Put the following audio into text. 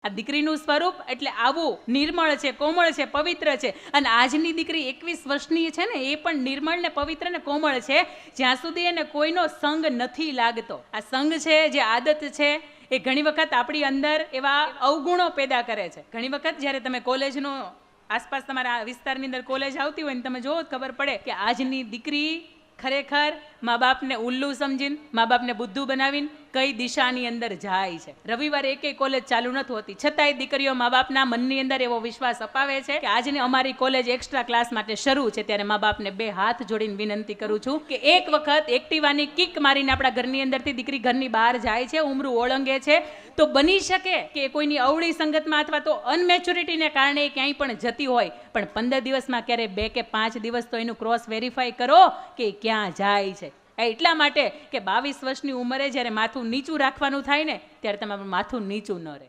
આ દીકરીનું સ્વરૂપ એટલે આવું નિર્મળ છે, કોમળ છે, પવિત્ર છે. અને આજની દીકરી 21 વર્ષની છે ને, એ પણ નિર્મળ ને પવિત્ર ને કોમળ છે, જ્યાં સુધી એને કોઈનો સંગ નથી લાગતો. આ સંગ છે, જે આદત છે, એ ઘણી વખત આપણી અંદર એવા અવગુણો પેદા કરે છે. ઘણી વખત જ્યારે તમે કોલેજનો આસપાસ તમારા વિસ્તારની અંદર કોલેજ આવતી હોય ને તમે જોવો ખબર પડે કે આજની દીકરી ખરેખર મા બાપને ઉલ્લુ સમજીને, મા બાપને બુદ્ધુ બનાવીને કઈ દિશાની અંદર જાય છે. રવિવારે એકેય કોલેજ ચાલુ નથી હોતી, છતાંય દીકરીઓ મા બાપના મનની અંદર એવો વિશ્વાસ અપાવે છે કે આજની અમારી કોલેજ એક્સ્ટ્રા ક્લાસ માટે શરૂ છે. ત્યારે મા બાપને બે હાથ જોડીને વિનંતી કરું છું કે એક વખત એક્ટિવાની કિક મારીને આપણા ઘરની અંદરથી દીકરી ઘરની બહાર જાય છે, ઉમરું ઓળંગે છે, તો બની શકે કે કોઈની અવળી સંગતમાં અથવા તો અનમેચ્યોરિટીને કારણે ક્યાંય પણ જતી હોય, પણ 15 દિવસમાં ક્યારે 2 કે 5 દિવસ તો એનું ક્રોસ વેરીફાઈ કરો કે ક્યાં જાય છે. એટલા માટે કે 22 વર્ષની ઉંમરે જ્યારે માથું નીચું રાખવાનું થાય ને, ત્યારે તમારું માથું નીચું ન રહે.